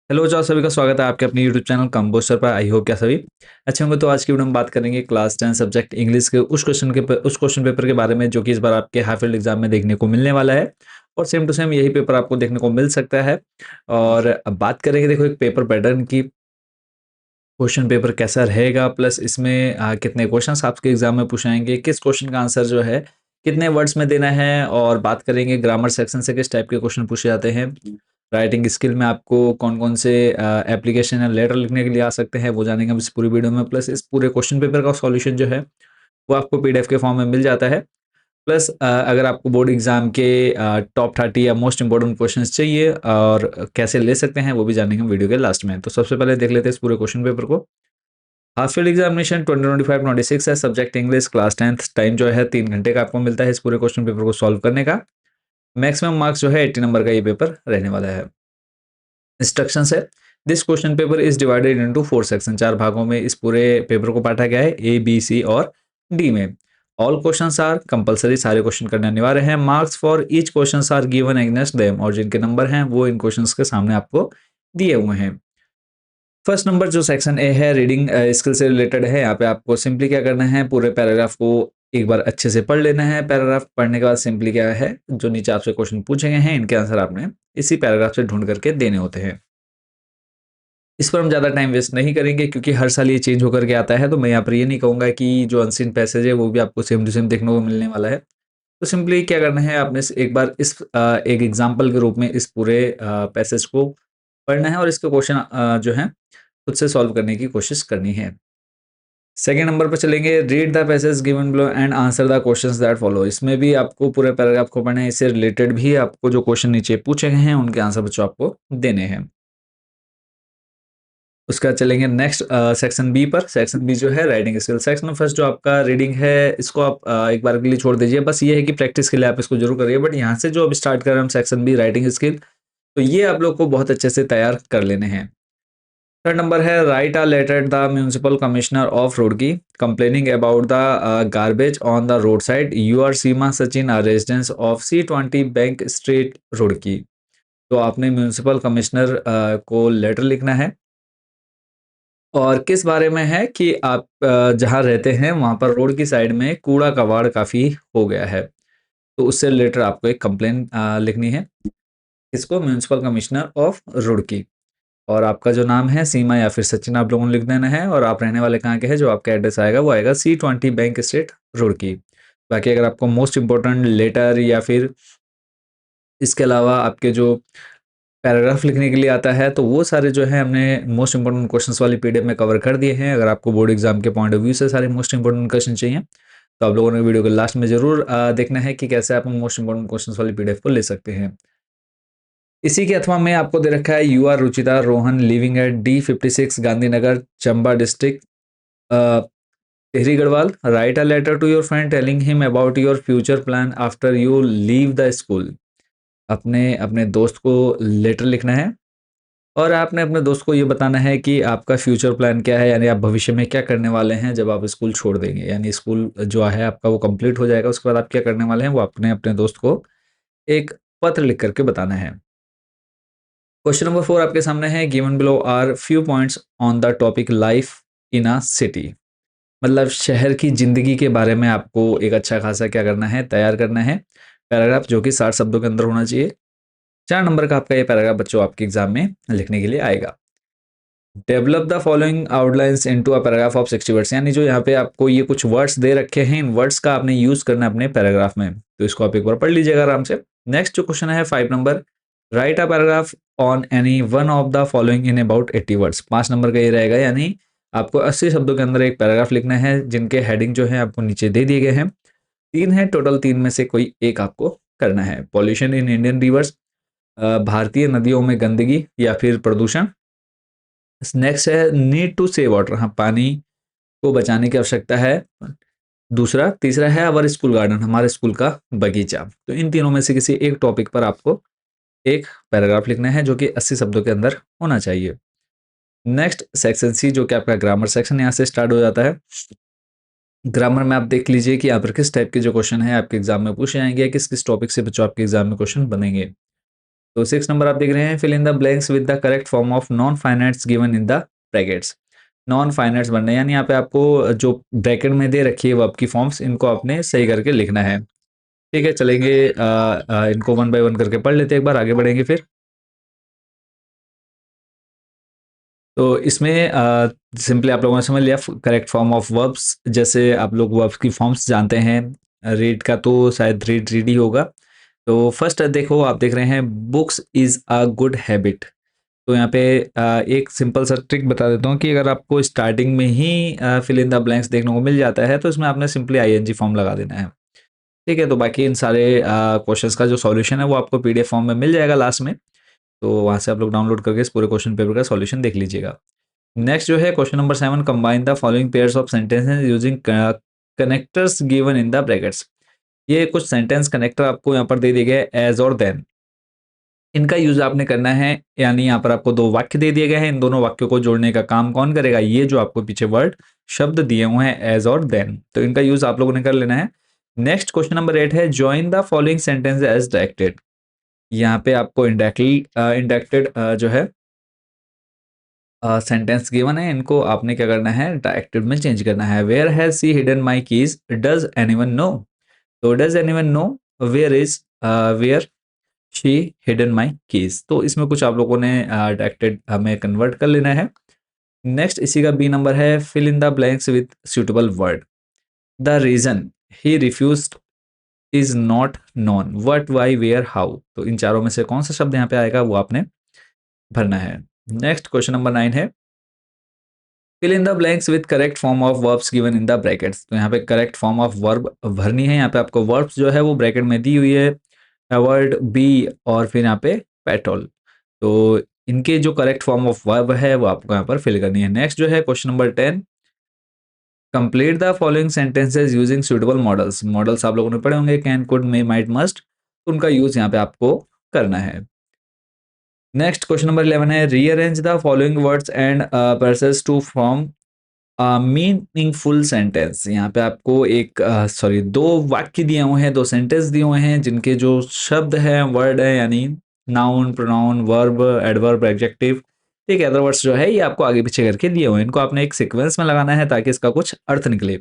Hello जाओ सभी का स्वागत है आपके अपने यूट्यूब चैनल कंपोस्टर पर। आई होप क्या सभी अच्छे होंगे। तो आज की वीडियो में बात करेंगे क्लास 10 सब्जेक्ट इंग्लिश के उस क्वेश्चन पेपर के बारे में जो कि इस बार आपके हाफ ईयरली एग्जाम में देखने को मिलने वाला है। और सेम टू सेम यही पेपर आपको देखने को मिल सकता है। और अब बात करेंगे, देखो, एक पेपर पैटर्न की, क्वेश्चन पेपर कैसा रहेगा, प्लस इसमें कितने क्वेश्चंस आपके एग्जाम में पूछाएंगे, किस क्वेश्चन का आंसर जो है कितने वर्ड्स में देना है। और बात करेंगे ग्रामर सेक्शन से किस टाइप के क्वेश्चन पूछे जाते हैं। राइटिंग स्किल में आपको कौन कौन से एप्लीकेशन या लेटर लिखने के लिए आ सकते हैं, वो जानेंगे हम इस पूरी वीडियो में। प्लस इस पूरे क्वेश्चन पेपर का सॉल्यूशन जो है वो आपको पीडीएफ के फॉर्म में मिल जाता है। प्लस अगर आपको बोर्ड एग्जाम के टॉप 30 या मोस्ट इंपॉर्टेंट क्वेश्चंस चाहिए और कैसे ले सकते हैं, वो भी जानेंगे हम वीडियो के लास्ट में। तो सबसे पहले देख लेते हैं इस पूरे क्वेश्चन पेपर को। हाफ ईयरली एग्जामिनेशन 2025-26 है, subject English, class 10th। Time जो है 3 घंटे का आपको मिलता है इस पूरे क्वेश्चन पेपर को सॉल्व करने का। मैक्सिमम मार्क्स जो है 80 नंबर का ये पेपर रहने वाला है। इंस्ट्रक्शन है, this question paper is divided into 4 section. 4 भागों में इस पूरे पेपर को बांटा गया है, ए बी सी और डी में। ऑल क्वेश्चंस आर कंपलसरी, सारे क्वेश्चन करने अनिवार्य हैं। Marks for each questions are given against them, और जिनके नंबर हैं वो इन क्वेश्चंस के सामने आपको दिए हुए हैं। फर्स्ट नंबर जो सेक्शन ए है, रीडिंग स्किल से रिलेटेड है। यहाँ पे आपको सिंपली क्या करना है, पूरे पैराग्राफ को एक बार अच्छे से पढ़ लेना है। पैराग्राफ पढ़ने के बाद सिंपली क्या है, जो नीचे आपसे क्वेश्चन पूछे गए हैं इनके आंसर आपने इसी पैराग्राफ से ढूंढ करके देने होते हैं। इस पर हम ज़्यादा टाइम वेस्ट नहीं करेंगे क्योंकि हर साल ये चेंज होकर के आता है। तो मैं यहाँ पर ये नहीं कहूँगा कि जो अनसीन पैसेज है वो भी आपको सेम टू सेम देखने को मिलने वाला है। तो सिंपली क्या करना है, आपने एक बार इस एक एग्जाम्पल के रूप में इस पूरे पैसेज को पढ़ना है और इसके क्वेश्चन जो है खुद से सॉल्व करने की कोशिश करनी है। सेकेंड नंबर पर चलेंगे, read the passage given below and answer the questions that follow. इसमें भी आपको पूरे पैराग्राफ को पढ़ना है, इससे रिलेटेड भी आपको जो क्वेश्चन नीचे पूछे गए हैं उनके आंसर बच्चों आपको देने हैं। उसका चलेंगे नेक्स्ट सेक्शन बी पर। सेक्शन बी जो है राइटिंग स्किल। सेक्शन फर्स्ट जो आपका रीडिंग है इसको आप एक बार के लिए छोड़ दीजिए, बस ये है कि प्रैक्टिस के लिए आप इसको जरूर करिए। बट यहाँ से जो अब स्टार्ट कर रहे हैं हम सेक्शन बी राइटिंग स्किल, तो ये आप लोग को बहुत अच्छे से तैयार कर लेने हैं। थर्ड नंबर है, write a letter the municipal commissioner of Roorkee complaining about the garbage on the roadside. You are Seema Sachin are residence of C20 bank street Roorkee. तो आपने म्यूनिसिपल कमिश्नर को लेटर लिखना है और किस बारे में है कि आप जहाँ रहते हैं वहाँ पर रोड की साइड में कूड़ा कबाड़ काफ़ी हो गया है। तो उससे रिलेटेड आपको एक कंप्लेन लिखनी है। इसको म्यूनिसिपल कमिश्नर ऑफ रुड़की, और आपका जो नाम है सीमा या फिर सचिन आप लोगों ने लिख देना है। और आप रहने वाले कहाँ के हैं, जो आपका एड्रेस आएगा वो आएगा C20 बैंक स्ट्रीट रुड़की। बाकी अगर आपको मोस्ट इंपॉर्टेंट लेटर या फिर इसके अलावा आपके जो पैराग्राफ लिखने के लिए आता है, तो वो सारे जो है हमने मोस्ट इंपॉर्टेंट क्वेश्चंस वाली पीडीएफ में कवर कर दिए हैं। अगर आपको बोर्ड एग्जाम के पॉइंट ऑफ व्यू से सारे मोस्ट इंपॉर्टेंट क्वेश्चन चाहिए तो आप लोगों ने वीडियो के लास्ट में जरूर देखना है कि कैसे आप मोस्ट इंपॉर्टेंट क्वेश्चन वाली पीडीएफ को ले सकते हैं। इसी के अथवा में आपको दे रखा है, you are Ruchita Rohan living at D56 Gandhinagar Chamba district Tehri Garhwal. Write a letter to your friend telling him about your future plan after you leave the school. अपने अपने दोस्त को लेटर लिखना है और आपने अपने दोस्त को ये बताना है कि आपका फ्यूचर प्लान क्या है, यानी आप भविष्य में क्या करने वाले हैं जब आप स्कूल छोड़ देंगे। यानी स्कूल जो है आपका वो कंप्लीट हो जाएगा, उसके बाद आप क्या करने वाले हैं वो आपने अपने दोस्त को एक पत्र लिख करके बताना है। क्वेश्चन नंबर 4 आपके सामने है, given below are few points on the topic life in a city. मतलब शहर की जिंदगी के बारे में आपको एक अच्छा खासा क्या करना है, तैयार करना है पैराग्राफ, जो कि 60 शब्दों के अंदर होना चाहिए। 4 नंबर का आपका ये पैराग्राफ बच्चों आपके एग्जाम में लिखने के लिए आएगा। Develop the following outlines into a paragraph of 60 words. यानी जो यहाँ पे आपको ये कुछ वर्ड्स दे रखे हैं, इन वर्ड्स का आपने यूज करना है अपने पैराग्राफ में। तो इसको आप एक बार पढ़ लीजिएगा आराम से। नेक्स्ट जो क्वेश्चन है 5 number, right a paragraph on any one of the following in about 80 words. 5 number का ये रहेगा, यानी आपको 80 शब्दों के अंदर एक पैराग्राफ लिखना है जिनके हेडिंग जो है आपको नीचे दे दिए गए हैं। 3 है टोटल, 3 में से कोई एक आपको करना है। पॉल्यूशन इन इंडियन रिवर्स, भारतीय नदियों में गंदगी या फिर प्रदूषण। नेक्स्ट है नीड टू सेव वाटर, हाँ पानी को बचाने की आवश्यकता है। दूसरा, तीसरा है अवर स्कूल गार्डन, हमारे स्कूल का बगीचा। तो इन तीनों में से किसी एक टॉपिक पर आपको एक पैराग्राफ लिखना है जो कि 80 शब्दों के अंदर होना चाहिए। नेक्स्ट सेक्शन सी जो कि आपका ग्रामर सेक्शन यहाँ से स्टार्ट हो जाता है। ग्रामर में आप देख लीजिए कि यहाँ पर किस टाइप के जो क्वेश्चन है आपके एग्जाम में पूछे जाएंगे, किस किस टॉपिक से बच्चों आपके एग्जाम में क्वेश्चन बनेंगे। तो 6 नंबर आप देख रहे हैं, fill in the blanks with the correct form of non finites given in the brackets. Non finites बनना है, यानी यहाँ पे आपको जो ब्रैकेट में दे रखी है वर्ब की फॉर्म्स, इनको आपने सही करके लिखना है। ठीक है, चलेंगे इनको वन बाय वन करके पढ़ लेते हैं, एक बार आगे बढ़ेंगे फिर। तो इसमें सिंपली आप लोगों ने समझ लिया करेक्ट फॉर्म ऑफ वर्ब्स, जैसे आप लोग वर्ब्स की फॉर्म्स जानते हैं। रीड का तो शायद रीड ही होगा। तो फर्स्ट देखो, आप देख रहे हैं books is a good habit. तो यहाँ पे एक सिंपल सा ट्रिक बता देता हूँ कि अगर आपको स्टार्टिंग में ही फिल इन द ब्लैंक्स देखने को मिल जाता है तो इसमें आपने सिंपली आईएनजी फॉर्म लगा देना है। ठीक है, तो बाकी इन सारे क्वेश्चंस का जो सॉल्यूशन है वो आपको पीडीएफ फॉर्म में मिल जाएगा लास्ट में। तो वहाँ से आप लोग डाउनलोड करके इस पूरे क्वेश्चन पेपर का सॉल्यूशन देख लीजिएगा। नेक्स्ट जो है question number 7, combine the following pairs of sentences using connectors given in the brackets. ये कुछ सेंटेंस कनेक्टर आपको यहाँ पर दे दिए गए एज और देन, इनका यूज आपने करना है। यानी यहाँ पर आपको दो वाक्य दे दिए गए हैं, इन दोनों वाक्यों को जोड़ने का काम कौन करेगा, ये जो आपको पीछे वर्ड शब्द दिए हुए हैं एज और देन, तो इनका यूज आप लोगों ने कर लेना है। नेक्स्ट क्वेश्चन नंबर 8 है, join the following sentence as directed. यहाँ पे आपको इंडायरेक्टली इंडायरेक्टेड जो है सेंटेंस गिवन है, इनको आपने क्या करना है, डायरेक्टेड में चेंज करना है। Where has she hidden my keys, does anyone know. तो does anyone know where is where she hidden my keys, तो इसमें कुछ आप लोगों ने डायरेक्टेड हमें कन्वर्ट कर लेना है। नेक्स्ट इसी का बी नंबर है, fill in the blanks with suitable word. The reason he refused is not known, what why where how. तो इन चारों में से कौन सा शब्द यहाँ पे आएगा वो आपने भरना है। नेक्स्ट क्वेश्चन नंबर 9 है, fill in the blanks with correct form of verbs given in the brackets. तो यहाँ पे करेक्ट फॉर्म ऑफ वर्ब भरनी है। यहाँ पे आपको वर्ब्स जो है वो ब्रैकेट में दी हुई है, अवॉइड, बी और फिर यहाँ पे पेट्रोल। तो इनके जो करेक्ट फॉर्म ऑफ वर्ब है वो आपको यहाँ पर फिल करनी है। नेक्स्ट जो है question number 10, complete the following sentences using suitable models. Models आप लोगों ने पढ़े होंगे, can, could, may, might, must, उनका यूज यहाँ पे आपको करना है। नेक्स्ट क्वेश्चन नंबर 11 है, rearrange the following words and passage to form meaningful sentence. यहाँ पे आपको एक दो वाक्य दिए हुए हैं, दो सेंटेंस दिए हुए हैं जिनके जो शब्द हैं, वर्ड है, यानी noun, pronoun, verb, adverb, adjective, ठीक है, अदर वर्ड्स जो है ये आपको आगे पीछे करके दिए हुए हैं। इनको आपने एक सीक्वेंस में लगाना है ताकि इसका कुछ अर्थ निकले।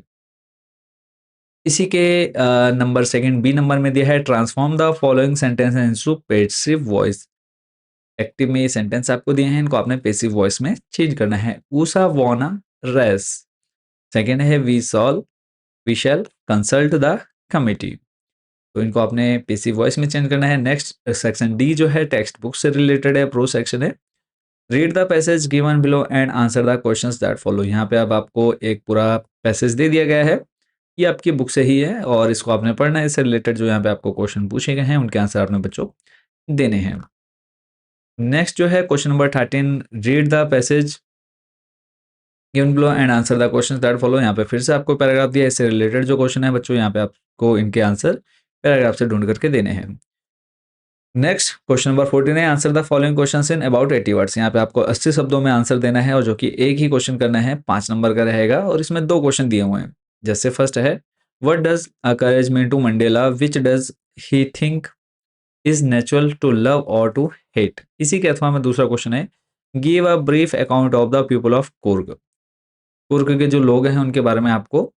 इसी के नंबर सेकंड बी नंबर में दिया है, transform the following sentence into passive voice. Active में ये सेंटेंस आपको दिए हैं, इनको आपने पैसिव वॉइस में चेंज करना है। Usha wanna race. सेकेंड है, we solve we shall consult the committee. तो इनको आपने पैसिव वॉइस में चेंज करना है। नेक्स्ट सेक्शन डी जो है टेक्स्ट बुक से रिलेटेड है, प्रो सेक्शन है। Read the passage given below and answer the questions that follow. यहाँ पे अब आपको एक पूरा पैसेज दे दिया गया है, ये आपकी बुक से ही है और इसको आपने पढ़ना है। इससे रिलेटेड जो यहाँ पे आपको क्वेश्चन पूछे गए हैं उनके आंसर आपने बच्चों देने हैं। नेक्स्ट जो है question number 13, read the passage given below and answer the questions that follow. यहाँ पे फिर से आपको पैराग्राफ दिया है, इससे रिलेटेड जो क्वेश्चन है बच्चों यहाँ पे आपको इनके आंसर पैराग्राफ से ढूंढ करके देने हैं। नेक्स्ट क्वेश्चन नंबर 14 है, answer the following questions in about 80 words. यहाँ पे आपको 80 शब्दों में आंसर देना है और जो कि एक ही क्वेश्चन करना है, 5 नंबर का रहेगा और इसमें दो क्वेश्चन दिए हुए हैं। जैसे फर्स्ट है, what does courage mean to Mandela, which does he think is natural to love और टू हेट। इसी के अथवा में दूसरा क्वेश्चन है, give a brief account of the people of Coorg. Coorg के जो लोग हैं उनके बारे में आपको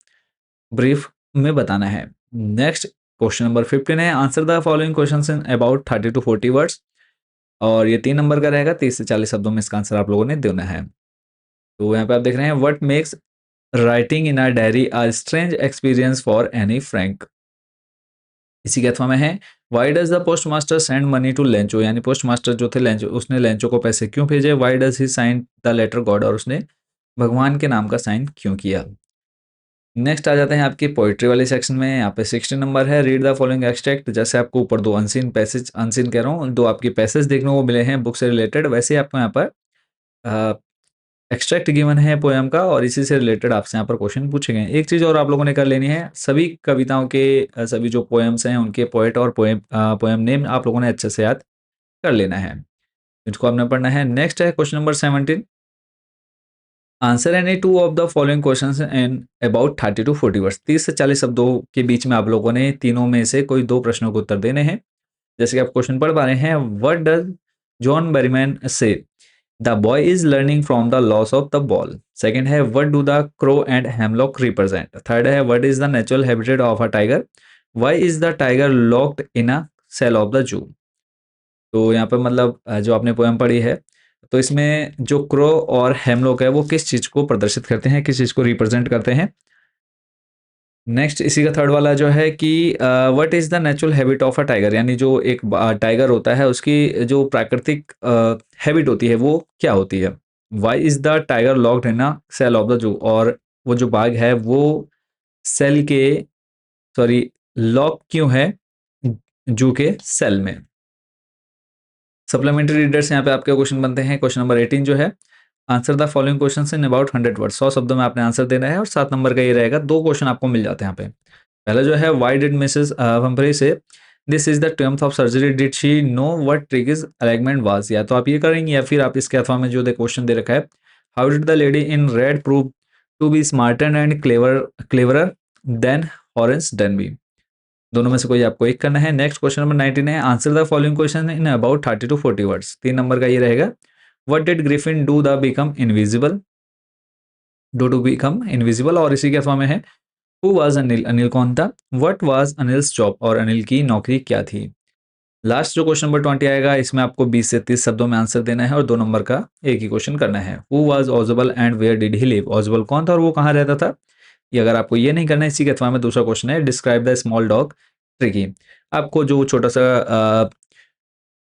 ब्रीफ में बताना है। नेक्स्ट क्वेश्चन नंबर 15 है, answer the following questions in about 30 to 40 words. और ये 3 नंबर का रहेगा, 30 से 40 शब्दों में इसका आंसर आप लोगों ने देना है। तो यहाँ पे आप देख रहे हैं, what makes writing in a diary a strange experience for Anne Frank. इसी के अथवा में है, why does the post master send money to Lencho. यानी पोस्ट मास्टर जो थे लेंचो, उसने लेंचो को पैसे क्यों भेजे। Why does he sign the letter God, और उसने भगवान के नाम का साइन क्यों किया। नेक्स्ट आ जाते हैं आपकी पोइट्री वाले सेक्शन में। यहाँ पे 16 नंबर है, रीड द फॉलोइंग एक्सट्रैक्ट। जैसे आपको ऊपर दो अनसीन पैसेज, अनसीन कह रहा हूँ, दो आपके पैसेज देखने को मिले हैं बुक से रिलेटेड, वैसे ही आपको यहाँ पर एक्सट्रैक्ट गिवन है पोएम का और इसी से रिलेटेड आपसे यहाँ पर क्वेश्चन पूछे गए हैं। एक चीज़ और आप लोगों ने कर लेनी है, सभी कविताओं के सभी जो पोएम्स हैं उनके पोएट और पोएम नेम आप लोगों ने अच्छे से याद कर लेना है, इसको आपने पढ़ना है। नेक्स्ट है question number 17, answer any two of the following questions in about 30 to 40 words. 30 से 40 शब्दों के बीच में आप लोगों ने तीनों में से कोई दो प्रश्नों को उत्तर देने हैं। जैसे कि आप क्वेश्चन पढ़ पा रहे हैं, what does John Berryman say, the boy is learning from the loss of the ball. Second है, what do the crow and hemlock represent. Third है, what is the natural habitat of a tiger, why is the tiger locked in a cell of the zoo. तो यहाँ पे मतलब जो आपने poem पढ़ी है, तो इसमें जो क्रो और हेमलॉक है वो किस चीज को प्रदर्शित करते हैं, किस चीज को रिप्रेजेंट करते हैं। नेक्स्ट इसी का थर्ड वाला जो है कि what is the natural habit of a tiger, यानी जो एक टाइगर होता है उसकी जो प्राकृतिक हैबिट होती है वो क्या होती है। Why is the tiger locked in a cell of the zoo, और वो जो बाघ है वो सेल के, सॉरी, लॉक क्यों है जू के सेल में। सप्लीमेंट्री रीडर्स यहाँ पे आपके क्वेश्चन बनते हैं। क्वेश्चन नंबर 18 जो है, answer the following question in about 100 word, 100 शब्दों में आपने आंसर देना है, और 7 नंबर का ये रहेगा। 2 क्वेश्चन आपको मिल जाते हैं यहाँ पे। पहला जो है, व्हाई डिड मिसेस हम्फ्री से this is the triumph of surgery, did she know what triggers alignment was. या तो आप ये करेंगे या फिर आप इसके अथवा में जो क्वेश्चन दे रखा है, how did the lady in red prove to be smarter and cleverer than Horace Danby. दोनों में से कोई आपको एक करना है। नेक्स्ट क्वेश्चन नंबर 19 है, answer the following question in about 30 to 40 words. 3 number का ये रहेगा, what did Griffin do the become invisible, do to become invisible. और इसी के अथवा में है, हु वाज अनिल, अनिल कौन था, व्हाट वाज अनिल्स जॉब, और अनिल की नौकरी क्या थी। लास्ट जो क्वेश्चन नंबर 20 आएगा, इसमें आपको 20 से 30 शब्दों में आंसर देना है और 2 नंबर का एक ही क्वेश्चन करना है। Who was Ausable and where did he live, Ausable कौन था और वो कहाँ रहता था। ये अगर आपको ये नहीं करना है, इसी के अथवा में दूसरा क्वेश्चन है, describe the small dog tricky. आपको जो छोटा सा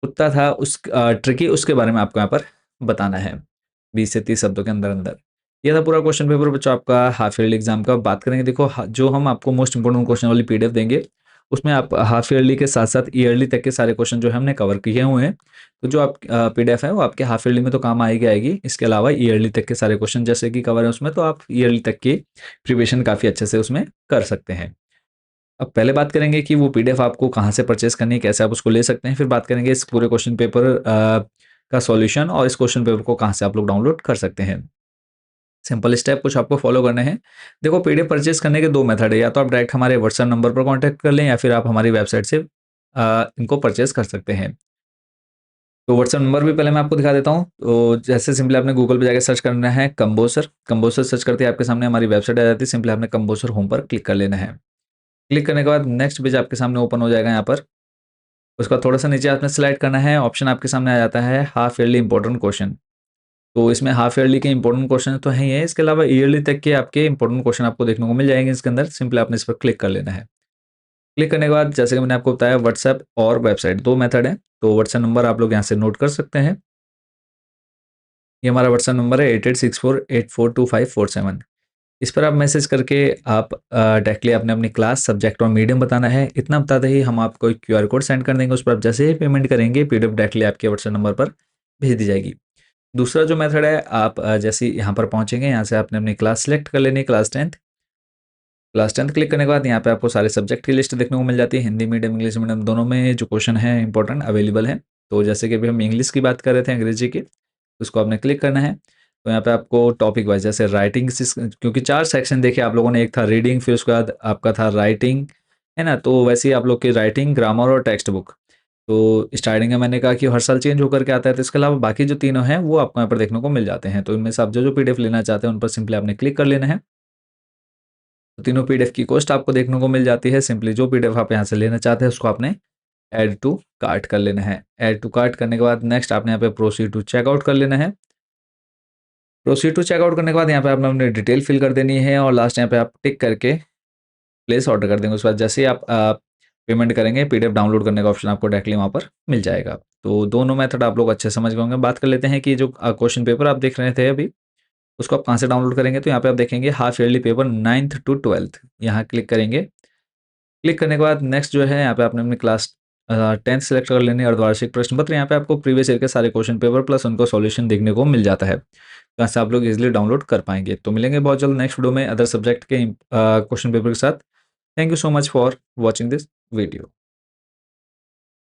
कुत्ता था उस ट्रिकी, उसके बारे में आपको यहाँ पर बताना है 20 से 30 शब्दों के अंदर अंदर। ये था पूरा क्वेश्चन पेपर बच्चों आपका हाफ ईयरली एग्जाम का। बात करेंगे, देखो जो हम आपको मोस्ट इंपोर्टेंट क्वेश्चन वाली पीडीएफ देंगे, उसमें आप हाफ ईयरली के साथ साथ ईयरली तक के सारे क्वेश्चन जो है हमने कवर किए हुए हैं। तो जो आप पीडीएफ है वो आपके हाफ ईयरली में तो काम आएगी आएगी, इसके अलावा ईयरली तक के सारे क्वेश्चन जैसे कि कवर है उसमें, तो आप ईयरली तक की प्रिपरेशन काफ़ी अच्छे से उसमें कर सकते हैं। अब पहले बात करेंगे कि वो पीडीएफ आपको कहाँ से परचेस करनी है, कैसे आप उसको ले सकते हैं। फिर बात करेंगे इस पूरे क्वेश्चन पेपर का सॉल्यूशन और इस क्वेश्चन पेपर को कहाँ से आप लोग डाउनलोड कर सकते हैं। सिंपल स्टेप कुछ आपको फॉलो करने हैं। देखो, पीडीएफ परचेस करने के 2 मेथड है, या तो आप डायरेक्ट हमारे व्हाट्सएप नंबर पर कॉन्टैक्ट कर लें या फिर आप हमारी वेबसाइट से इनको परचेस कर सकते हैं। तो व्हाट्सएप नंबर भी पहले मैं आपको दिखा देता हूँ। तो जैसे सिंपली आपने गूगल पे जाकर सर्च करना है कंबोसर, कंबोसर सर्च करते ही आपके सामने हमारी वेबसाइट आ जाती है। सिंपली आपने कंबोसर होम पर क्लिक कर लेना है। क्लिक करने के बाद नेक्स्ट पेज आपके सामने ओपन हो जाएगा यहाँ पर। उसका थोड़ा सा नीचे आपने स्लाइड करना है, ऑप्शन आपके सामने आ जाता है हाफ ईयरली इंपॉर्टेंट क्वेश्चन। तो इसमें हाफ ईयरली के इंपॉर्टेंट क्वेश्चन तो है ही है, इसके अलावा ईयरली तक के आपके इंपॉर्टेंट क्वेश्चन आपको देखने को मिल जाएंगे इसके अंदर। सिंपली आपने इस पर क्लिक कर लेना है। क्लिक करने के बाद जैसे कि मैंने आपको बताया, व्हाट्सएप और वेबसाइट 2 मेथड है। तो व्हाट्सएप नंबर आप लोग यहाँ से नोट कर सकते हैं। ये हमारा व्हाट्सएप नंबर है 8864842547। इस पर आप मैसेज करके आप डायरेक्टली आपने अपनी क्लास, सब्जेक्ट और मीडियम बताना है। इतना बताते ही हम आपको एक क्यूआर कोड सेंड कर देंगे, उस पर आप जैसे ही पेमेंट करेंगे पीडीएफ डायरेक्टली आपके व्हाट्सएप नंबर पर भेज दी जाएगी। दूसरा जो मेथड है, आप जैसे ही यहाँ पर पहुँचेंगे, यहाँ से आपने अपनी क्लास सेलेक्ट कर लेनी है, class 10th। Class 10th click करने के बाद यहाँ पे आपको सारे सब्जेक्ट की लिस्ट देखने को मिल जाती है। हिंदी मीडियम, इंग्लिश मीडियम दोनों में जो क्वेश्चन है इंपॉर्टेंट अवेलेबल है। तो जैसे कि अभी हम इंग्लिश की बात कर रहे थे, अंग्रेजी की, उसको आपने क्लिक करना है। तो यहाँ पे आपको टॉपिक वाइज जैसे राइटिंग, क्योंकि 4 सेक्शन देखे आप लोगों ने, एक था रीडिंग, फिर उसके बाद आपका था राइटिंग, है ना। तो वैसे ही आप लोग की राइटिंग, ग्रामर और टेक्स्ट बुक। तो स्टार्टिंग में मैंने कहा कि हर साल चेंज होकर के आता है, तो इसके अलावा बाकी जो तीनों हैं वो आपको यहाँ पर देखने को मिल जाते हैं। तो इनमें से आप जो पीडीएफ लेना चाहते हैं उन पर सिंपली आपने क्लिक कर लेना है। तो तीनों पीडीएफ की कॉस्ट आपको देखने को मिल जाती है। सिंपली जो पीडीएफ आप यहाँ से लेना चाहते हैं उसको आपने ऐड टू कार्ट कर लेना है। ऐड टू कार्ट करने के बाद नेक्स्ट आपने यहाँ पे प्रोसीड टू चेकआउट कर लेना है। प्रोसीड टू चेकआउट करने के बाद यहाँ पे आपने अपनी डिटेल फिल कर देनी है और लास्ट यहाँ पे आप टिक करके प्लेस ऑर्डर कर देंगे। उसके बाद जैसे ही आप पेमेंट करेंगे, पीडीएफ डाउनलोड करने का ऑप्शन आपको डायरेक्टली वहाँ पर मिल जाएगा। तो दोनों मेथड आप लोग अच्छे समझ गए होंगे। बात कर लेते हैं कि जो क्वेश्चन पेपर आप देख रहे थे अभी, उसको आप कहाँ से डाउनलोड करेंगे। तो यहाँ पे आप देखेंगे half yearly paper 9th to 12th, यहाँ क्लिक करेंगे। क्लिक करने के बाद नेक्स्ट जो है, यहाँ पे आपने अपनी क्लास 10th सेलेक्ट कर लेनी है। अर्धवार्षिक प्रश्न पत्र, यहाँ पे आपको प्रीवियस ईयर के सारे क्वेश्चन पेपर प्लस उनको सॉल्यूशन देखने को मिल जाता है। तो यहाँ से आप लोग इजीली डाउनलोड कर पाएंगे। तो मिलेंगे बहुत जल्द नेक्स्ट वीडियो में अदर सब्जेक्ट के क्वेश्चन पेपर के साथ। Thank you so much for watching this video.